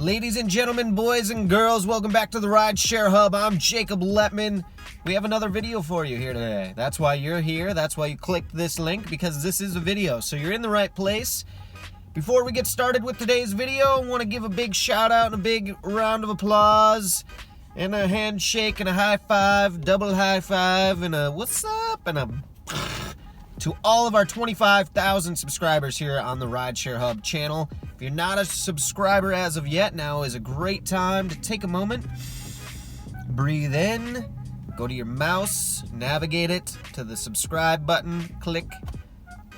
Ladies and gentlemen, boys and girls, welcome back to the Rideshare Hub. I'm Jacob Letman. We have another video for you here today. That's why you're here. That's why you clicked this link, because this is a video. So you're in the right place. Before we get started with today's video, I want to give a big shout out and a big round of applause and a handshake and a high five, double high five, and a what's up and a to all of our 25,000 subscribers here on the Rideshare Hub channel. If you're not a subscriber as of yet, now is a great time to take a moment, breathe in, go to your mouse, navigate it to the subscribe button, click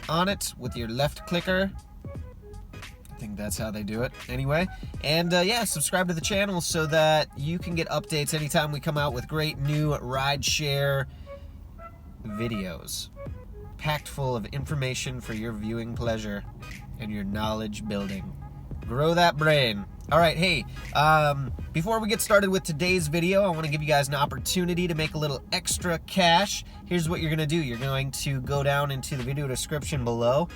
on it with your left clicker. I think that's how they do it anyway. And yeah, subscribe to the channel so that you can get updates anytime we come out with great new rideshare videos, packed full of information for your viewing pleasure and your knowledge building. Grow that brain. All right, hey, before we get started with today's video, I want to give you guys an opportunity to make a little extra cash. Here's what you're going to do. You're going to go down into the video description below.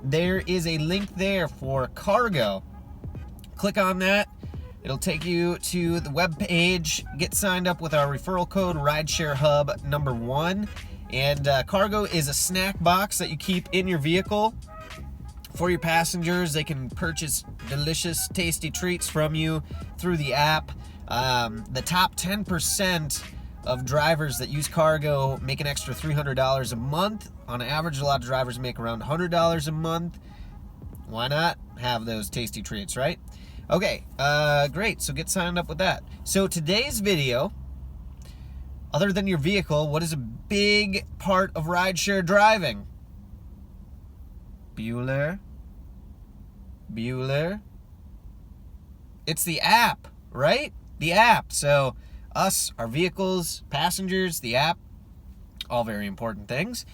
There is a link there for cargo. Click on that. It'll take you to the web page. Get signed up with our referral code RideshareHub number 1. And cargo is a snack box that you keep in your vehicle for your passengers. They can purchase delicious, tasty treats from you through the app. The top 10% of drivers that use cargo make an extra $300 a month. On average, a lot of drivers make around $100 a month. Why not have those tasty treats, right? Okay, great. So get signed up with that. So today's video, other than your vehicle, what is a big part of rideshare driving? Bueller? It's the app, right? The app. So us, our vehicles, passengers, the app, all very important things.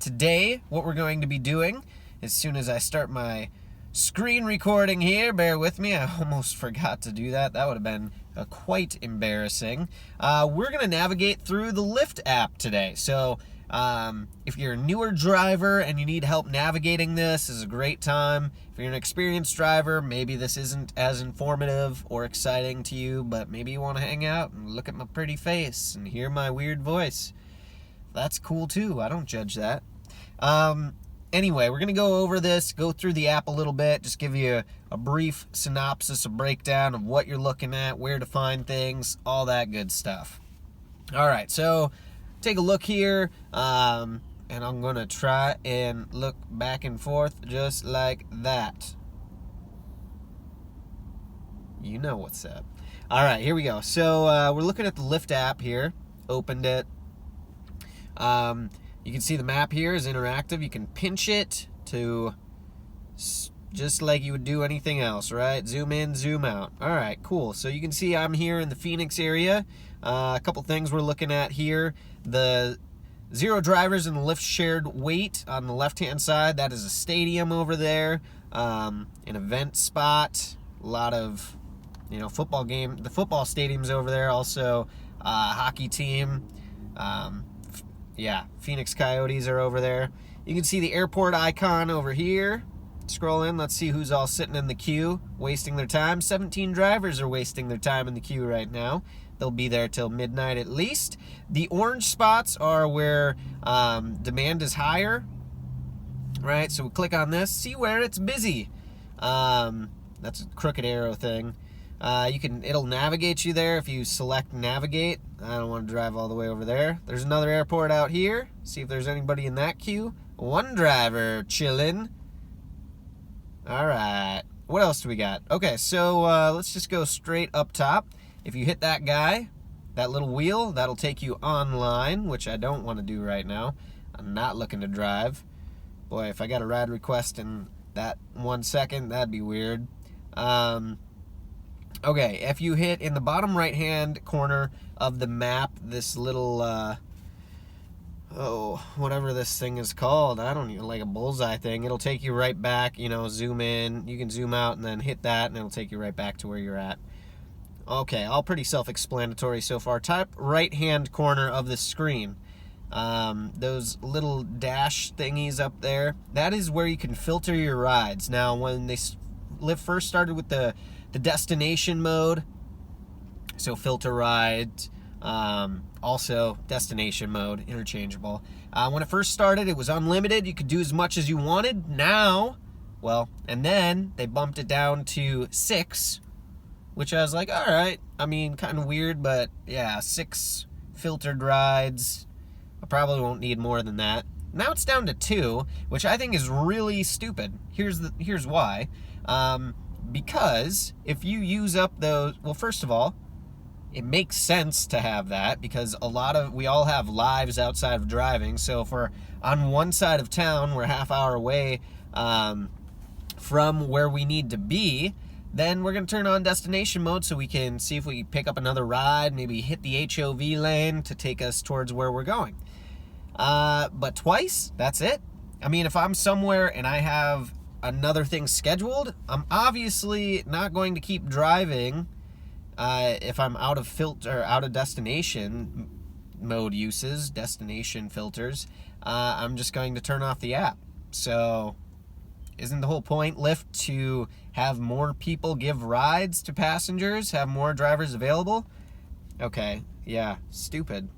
Today, what we're going to be doing, as soon as I start my screen recording here, bear with me, I almost forgot to do that. That would have been quite embarrassing. We're going to navigate through the Lyft app today. So if you're a newer driver and you need help navigating this is a great time. If you're an experienced driver, maybe this isn't as informative or exciting to you, but maybe you want to hang out and look at my pretty face and hear my weird voice. That's cool too. I don't judge that. Anyway, we're going to go over this, go through the app a little bit, just give you a brief synopsis, a breakdown of what you're looking at, where to find things, all that good stuff. All right, so take a look here, and I'm going to try and look back and forth just like that. You know what's up. All right, here we go. So we're looking at the Lyft app here. Opened it. You can see the map here is interactive. You can pinch it to just like you would do anything else, right? Zoom in, zoom out. All right, cool. So you can see I'm here in the Phoenix area. A couple things we're looking at here. The 0 drivers and the Lyft shared wait on the left-hand side. That is a stadium over there, an event spot. A lot of, football game. The football stadium's over there. Also, hockey team. Yeah, Phoenix Coyotes are over there. You can see the airport icon over here. Scroll in, let's see who's all sitting in the queue, wasting their time. 17 drivers are wasting their time in the queue right now. They'll be there till midnight at least. The orange spots are where demand is higher, right? So we click on this, see where it's busy. That's a crooked arrow thing. It'll navigate you there if you select navigate. I don't want to drive all the way over there. There's another airport out here. See if there's anybody in that queue. 1 driver chilling. All right. What else do we got? Okay, so let's just go straight up top. If you hit that guy, that little wheel, that'll take you online, which I don't want to do right now. I'm not looking to drive. Boy, if I got a ride request in that 1 second, that'd be weird. Okay, if you hit in the bottom right-hand corner of the map, this little, whatever this thing is called, I don't even, like a bullseye thing, it'll take you right back, zoom in, you can zoom out and then hit that and it'll take you right back to where you're at. Okay, all pretty self-explanatory so far. Top right-hand corner of the screen. Those little dash thingies up there, that is where you can filter your rides. Now, when they Lyft first started with the destination mode, so filter rides, also destination mode, interchangeable. When it first started, it was unlimited. You could do as much as you wanted. Now, well, and then they bumped it down to 6, which I was like, all right. I mean, kind of weird, but yeah, 6 filtered rides. I probably won't need more than that. Now it's down to 2, which I think is really stupid. Here's why. Because if you use up those, well, first of all, it makes sense to have that because we all have lives outside of driving. So if we're on one side of town, we're a half hour away from where we need to be, then we're going to turn on destination mode so we can see if we can pick up another ride, maybe hit the HOV lane to take us towards where we're going. But twice, that's it. I mean, if I'm somewhere and I have another thing scheduled, I'm obviously not going to keep driving if I'm out of destination mode uses, destination filters. I'm just going to turn off the app. So isn't the whole point, Lyft, to have more people give rides to passengers, have more drivers available? Okay, yeah, stupid.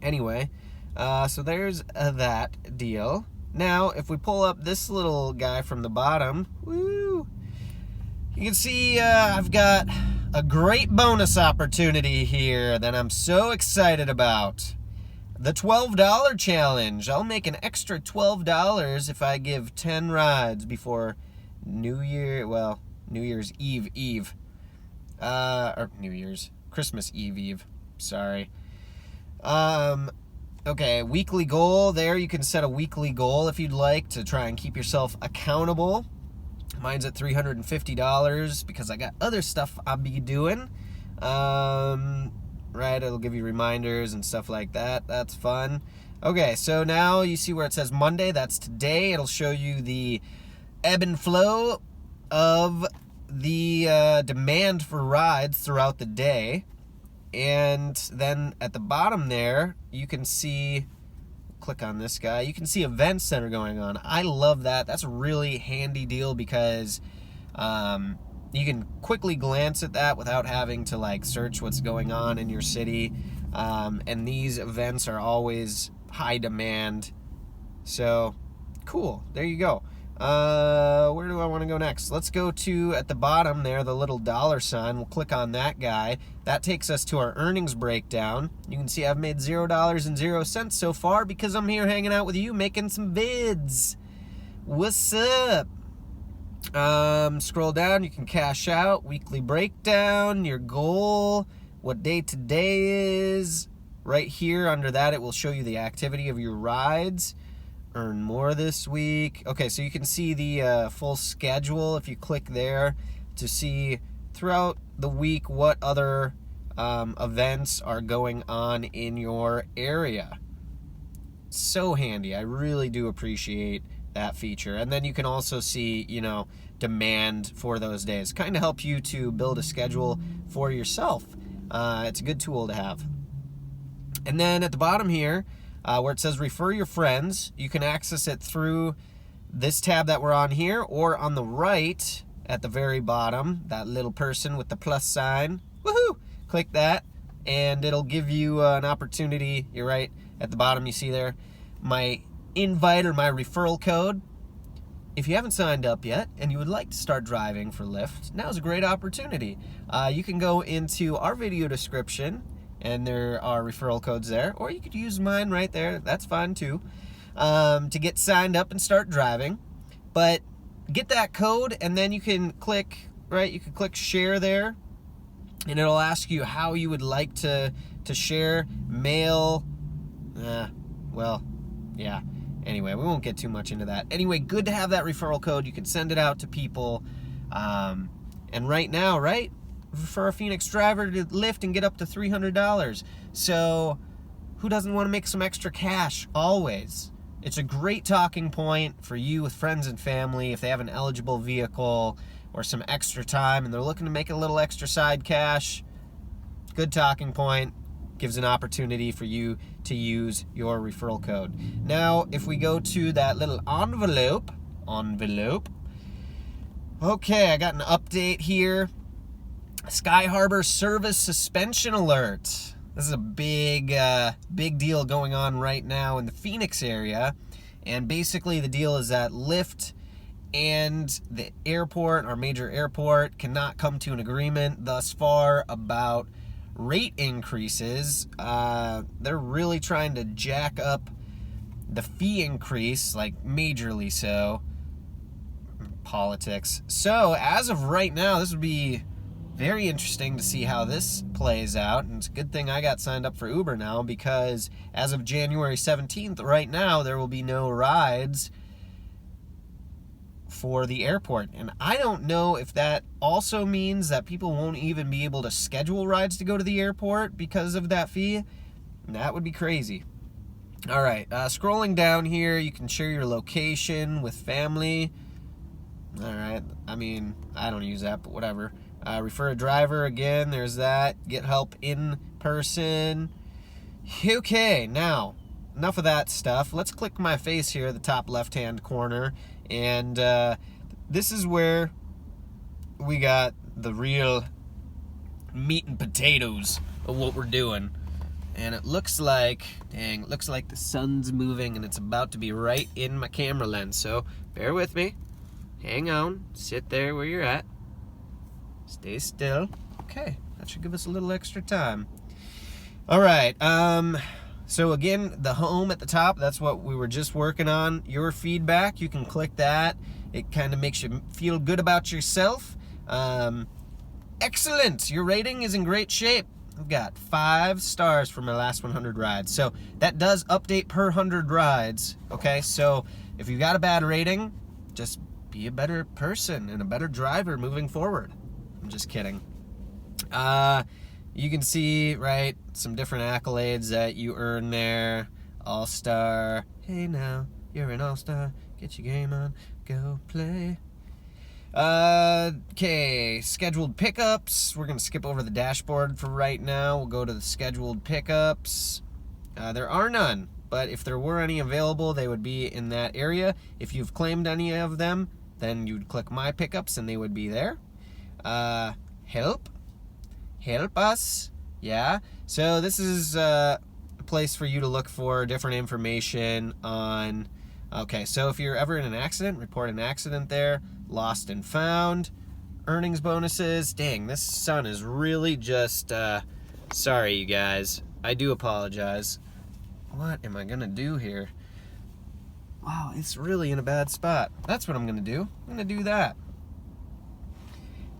Anyway, so there's that deal. Now, if we pull up this little guy from the bottom, woo, you can see I've got a great bonus opportunity here that I'm so excited about. The $12 challenge. I'll make an extra $12 if I give 10 rides before New Year's Eve. Or Christmas Eve. Sorry. Okay, weekly goal. There you can set a weekly goal if you'd like to try and keep yourself accountable. Mine's at $350 because I got other stuff I'll be doing. Right, it'll give you reminders and stuff like that. That's fun. Okay, so now you see where it says Monday. That's today. It'll show you the ebb and flow of the demand for rides throughout the day. And then at the bottom there, you can see, click on this guy, you can see events that are going on. I love that. That's a really handy deal because you can quickly glance at that without having to like search what's going on in your city. And these events are always high demand. So cool. There you go. Where do I want to go next? Let's go to, at the bottom there, the little dollar sign. We'll click on that guy. That takes us to our earnings breakdown. You can see I've made $0.00 so far because I'm here hanging out with you making some vids. What's up? Scroll down, you can cash out, weekly breakdown, your goal, what day today is. Right here under that, it will show you the activity of your rides. Earn more this week. Okay, so you can see the full schedule if you click there to see throughout the week what other events are going on in your area. So handy. I really do appreciate that feature. And then you can also see, demand for those days. Kind of help you to build a schedule for yourself. It's a good tool to have. And then at the bottom here, where it says refer your friends, you can access it through this tab that we're on here, or on the right at the very bottom, that little person with the plus sign. Woohoo! Click that and it'll give you an opportunity. You're right at the bottom, you see there my invite or my referral code. If you haven't signed up yet and you would like to start driving for Lyft, now's a great opportunity. You can go into our video description and there are referral codes there, or you could use mine right there. That's fine too, to get signed up and start driving. But get that code and then you can click, you can click share there and it'll ask you how you would like to share, mail, yeah. Anyway, we won't get too much into that. Anyway, good to have that referral code. You can send it out to people. And right now, refer a Phoenix driver to Lyft and get up to $300. So who doesn't want to make some extra cash always? It's a great talking point for you with friends and family if they have an eligible vehicle or some extra time and they're looking to make a little extra side cash. Good talking point. Gives an opportunity for you to use your referral code. Now, if we go to that little envelope, Okay, I got an update here. Sky Harbor service suspension alert. This is a big deal going on right now in the Phoenix area. And basically the deal is that Lyft and the airport, our major airport, cannot come to an agreement thus far about rate increases. They're really trying to jack up the fee increase, like majorly so. Politics. So as of right now, this would be very interesting to see how this plays out, and it's a good thing I got signed up for Uber now, because as of January 17th, right now, there will be no rides for the airport. And I don't know if that also means that people won't even be able to schedule rides to go to the airport because of that fee. That would be crazy. All right, scrolling down here, you can share your location with family. All right, I mean, I don't use that, but whatever. Refer a driver, again, there's that. Get help in person. Okay, now, enough of that stuff. Let's click my face here at the top left-hand corner. And this is where we got the real meat and potatoes of what we're doing. And it looks like, dang, it looks like the sun's moving and it's about to be right in my camera lens. So bear with me. Hang on. Sit there where you're at. Stay still. Okay, that should give us a little extra time. All right. So again, the home at the top, that's what we were just working on. Your feedback, you can click that. It kind of makes you feel good about yourself. Excellent. Your rating is in great shape. I've got 5 stars for my last 100 rides. So that does update per 100 rides. Okay, so if you got a bad rating, just be a better person and a better driver moving forward. I'm just kidding. You can see, right, some different accolades that you earn there. All-star. Hey now, you're an all-star. Get your game on. Go play. Okay, scheduled pickups. We're going to skip over the dashboard for right now. We'll go to the scheduled pickups. There are none, but if there were any available, they would be in that area. If you've claimed any of them, then you'd click My Pickups and they would be there. Help us. Yeah, so this is a place for you to look for different information on. Okay, so if you're ever in an accident, report an accident there. Lost and found. Earnings bonuses. Dang, this sun is really just, sorry, you guys. I do apologize. What am I going to do here? Wow, it's really in a bad spot. That's what I'm going to do. I'm going to do that.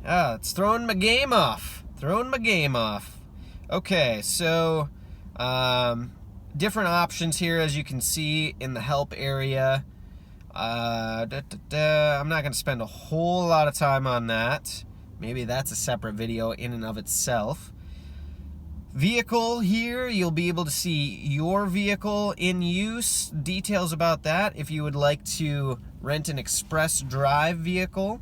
It's throwing my game off. Okay, so different options here, as you can see in the help area. I'm not going to spend a whole lot of time on that. Maybe that's a separate video in and of itself. Vehicle here, you'll be able to see your vehicle in use, details about that. If you would like to rent an express drive vehicle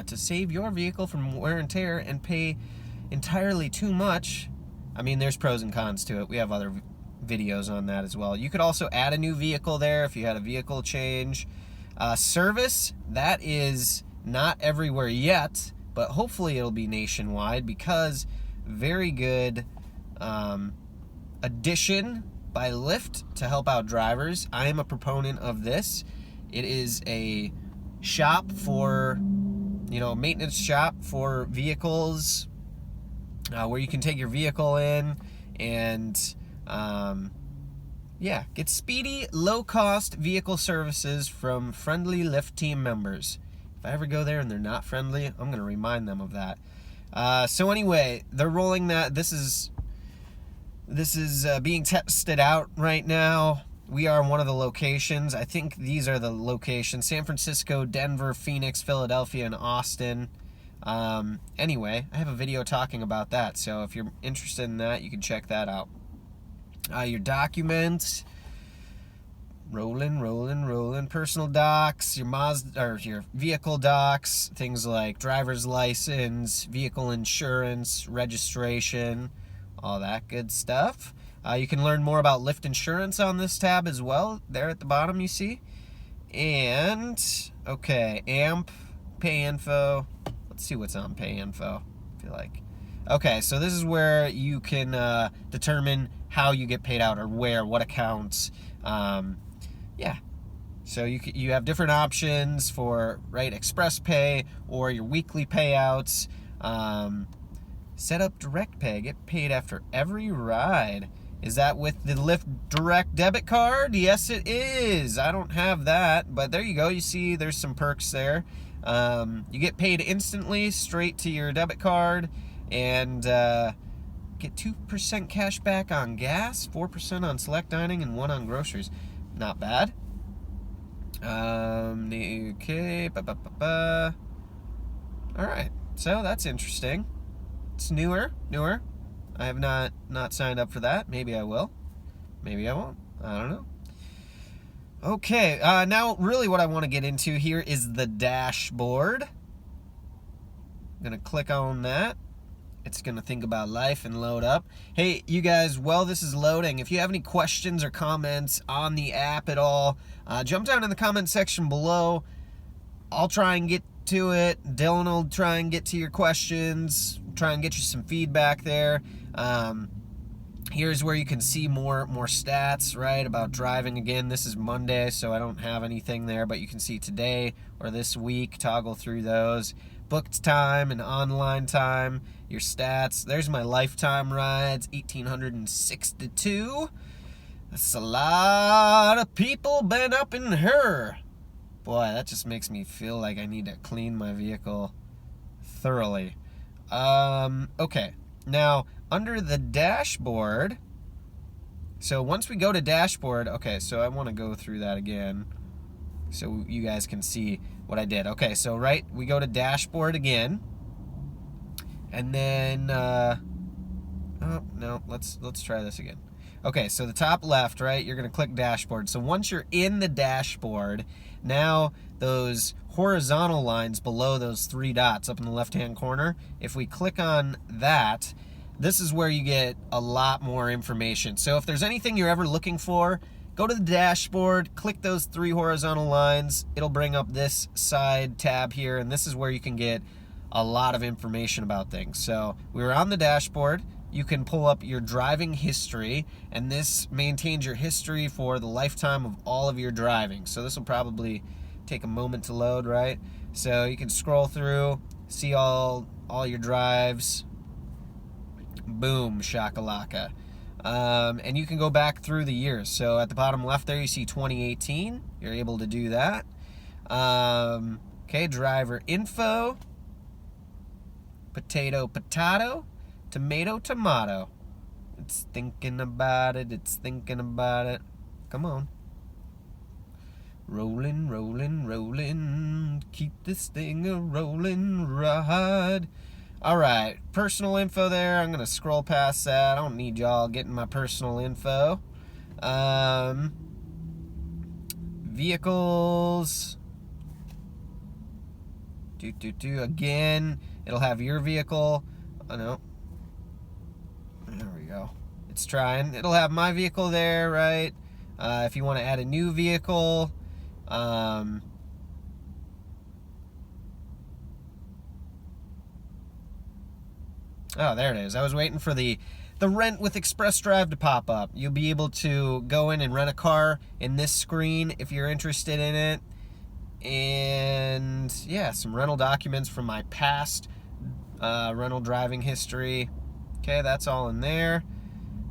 to save your vehicle from wear and tear and pay entirely too much. I mean, there's pros and cons to it. We have other videos on that as well. You could also add a new vehicle there if you had a vehicle change. Service, that is not everywhere yet, but hopefully it'll be nationwide, because very good addition by Lyft to help out drivers. I am a proponent of this. It is a shop for, maintenance shop for vehicles, where you can take your vehicle in and get speedy, low-cost vehicle services from friendly Lyft team members. If I ever go there and they're not friendly, I'm going to remind them of that. So anyway, they're rolling that. This is being tested out right now. We are one of the locations. I think these are the locations: San Francisco, Denver, Phoenix, Philadelphia, and Austin. Anyway, I have a video talking about that, so if you're interested in that, you can check that out. Your documents, rolling, personal docs, your Mazda, or your vehicle docs, things like driver's license, vehicle insurance, registration, all that good stuff. You can learn more about Lyft insurance on this tab as well. There at the bottom, you see. And, okay, AMP, pay info. Let's see what's on pay info. I feel like. Okay, so this is where you can determine how you get paid out or where, what accounts. Yeah. So you have different options for, right, express pay or your weekly payouts. Set up direct pay. Get paid after every ride. Is that with the Lyft direct debit card? Yes, it is. I don't have that, but there you go. You see there's some perks there. You get paid instantly straight to your debit card, and get 2% cash back on gas, 4% on select dining, and 1% on groceries. Not bad. Okay. All right. So that's interesting. It's newer. I have not signed up for that. Maybe I will. Maybe I won't. I don't know. Okay, now really what I want to get into here is the dashboard. I'm going to click on that. It's going to think about life and load up. Hey, you guys, while this is loading, if you have any questions or comments on the app at all, jump down in the comment section below. I'll try and get to it. Dylan will try and get to your questions, try and get you some feedback there. Here's where you can see more stats, right, about driving. Again, this is Monday, so I don't have anything there, but you can see today or this week, toggle through those. Booked time and online time, your stats. There's my lifetime rides, 1,862. That's a lot of people been up in her. Boy, that just makes me feel like I need to clean my vehicle thoroughly. Okay, now under the dashboard, so once we go to dashboard, okay, so I want to go through that again so you guys can see what I did. Okay, so right, we go to dashboard again, and then, oh, no, let's try this again. Okay, so the top left, right, you're going to click dashboard. So once you're in the dashboard, now those horizontal lines below those 3 dots up in the left-hand corner, if we click on that, this is where you get a lot more information. So if there's anything you're ever looking for, go to the dashboard, click those 3 horizontal lines. It'll bring up this side tab here, and this is where you can get a lot of information about things. So we were on the dashboard. You can pull up your driving history, and this maintains your history for the lifetime of all of your driving. So this will probably take a moment to load, right? So you can scroll through, see all your drives. Boom, shakalaka. And you can go back through the years. So at the bottom left there, you see 2018. You're able to do that. Okay, driver info. Potato, tomato. It's thinking about it. Come on. Rolling. Keep this thing a rolling ride. All right, personal info there. I'm going to scroll past that. I don't need y'all getting my personal info. Vehicles. Again, it'll have your vehicle. Oh, no. There we go. It's trying. It'll have my vehicle there, right? If you want to add a new vehicle. Oh, there it is. I was waiting for the rent with Express Drive to pop up. You'll be able to go in and rent a car in this screen if you're interested in it. And yeah, some rental documents from my past rental driving history. Okay, that's all in there.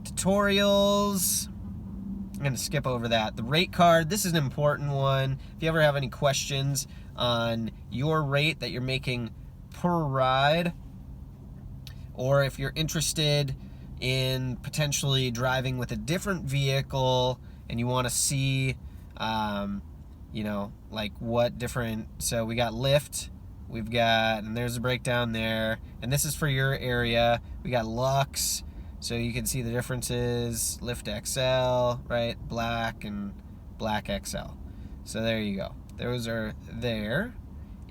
Tutorials. I'm going to skip over that. The rate card, this is an important one. If you ever have any questions on your rate that you're making per ride, or if you're interested in potentially driving with a different vehicle and you want to see, you know, like what different, so we got Lyft, we've got, and there's a breakdown there, and this is for your area. We got Lux, so you can see the differences. Lyft XL, right, black and black XL. So there you go. Those are there.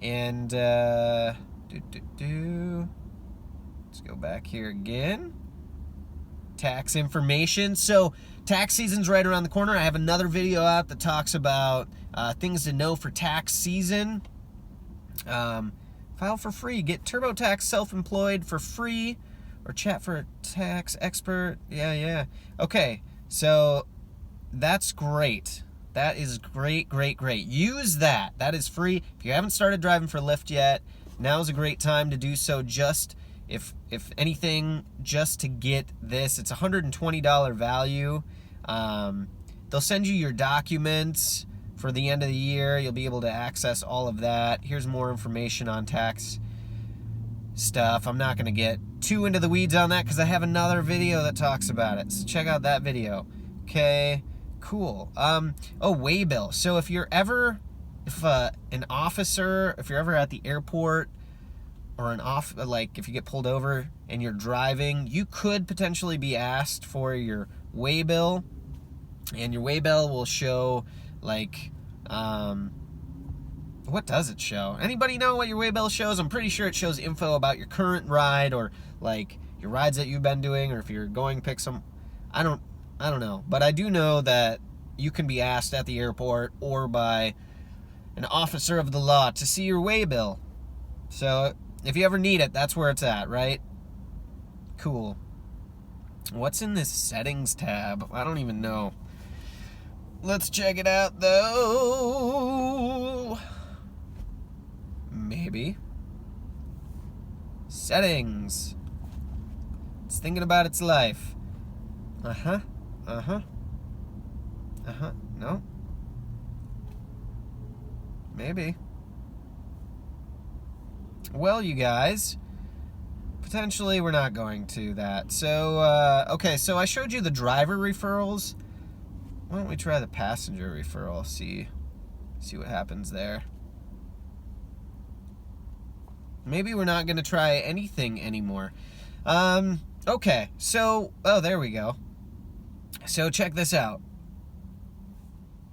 And let's go back here again. Tax information. So tax season's right around the corner. I have another video out that talks about things to know for tax season. File for free. Get TurboTax Self-Employed for free, or chat for a tax expert. Yeah. Okay, so that's great. That is great. Use that. That is free. If you haven't started driving for Lyft yet, now's a great time to do so. Just if anything, just to get this. It's $120 value. They'll send you your documents for the end of the year. You'll be able to access all of that. Here's more information on tax stuff. I'm not going to get too into the weeds on that because I have another video that talks about it. So check out that video. Okay, cool. Waybill. So if you're ever, if you're ever at the airport, or if you get pulled over and you're driving, you could potentially be asked for your waybill, and your waybill will show what does it show? Anybody know what your waybill shows? I'm pretty sure it shows info about your current ride, or your rides that you've been doing, or if you're going to pick some. I don't know, but I do know that you can be asked at the airport or by an officer of the law to see your waybill. So if you ever need it, that's where it's at, right? Cool. What's in this settings tab? I don't even know. Let's check it out, though. Maybe. Settings. It's thinking about its life. No. Maybe. Well, you guys, potentially we're not going to that. So, okay, so I showed you the driver referrals. Why don't we try the passenger referral? See what happens there. Maybe we're not going to try anything anymore. Okay, so, there we go. So check this out.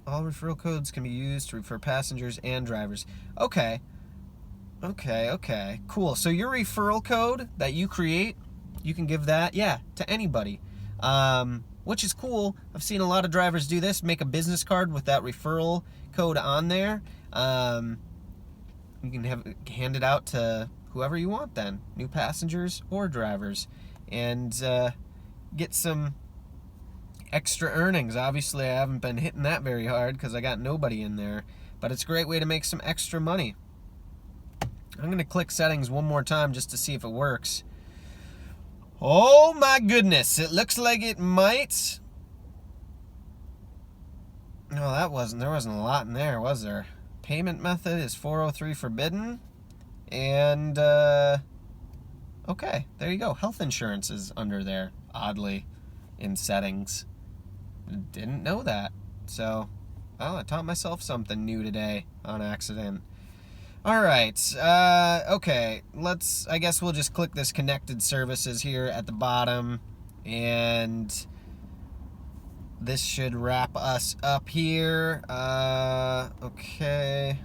All referral codes can be used to refer passengers and drivers. Okay, cool. So your referral code that you create, you can give that, to anybody. Which is cool. I've seen a lot of drivers do this, make a business card with that referral code on there. You can hand it out to whoever you want then, new passengers or drivers, and get some extra earnings. Obviously, I haven't been hitting that very hard because I got nobody in there, but it's a great way to make some extra money. I'm going to click settings one more time just to see if it works. Oh my goodness, it looks like it might. No, there wasn't a lot in there, was there? Payment method is 403 forbidden. And, okay, there you go. Health insurance is under there, oddly, in settings. Didn't know that. So, I taught myself something new today on accident. Alright, okay, I guess we'll just click this connected services here at the bottom, and this should wrap us up here. Okay.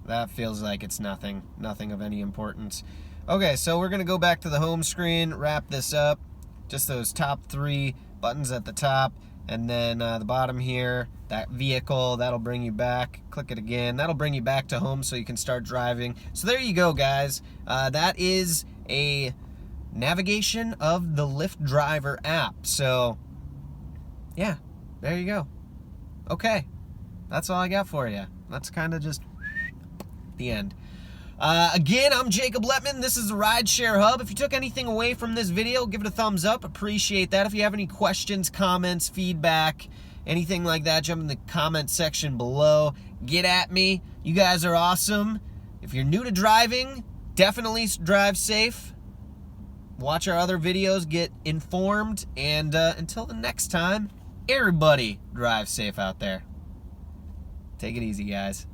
That feels like it's nothing of any importance. Okay, so we're going to go back to the home screen, wrap this up, just those top 3 buttons at the top, and then the bottom here, that vehicle, that'll bring you back. Click it again. That'll bring you back to home so you can start driving. So there you go, guys. That is a navigation of the Lyft Driver app. So, yeah, there you go. Okay, that's all I got for you. That's kind of just the end. Again, I'm Jacob Lettman. This is the Rideshare Hub. If you took anything away from this video, give it a thumbs up. Appreciate that. If you have any questions, comments, feedback, anything like that, jump in the comment section below. Get at me. You guys are awesome. If you're new to driving, definitely drive safe. Watch our other videos, get informed, and until the next time, everybody drive safe out there. Take it easy, guys.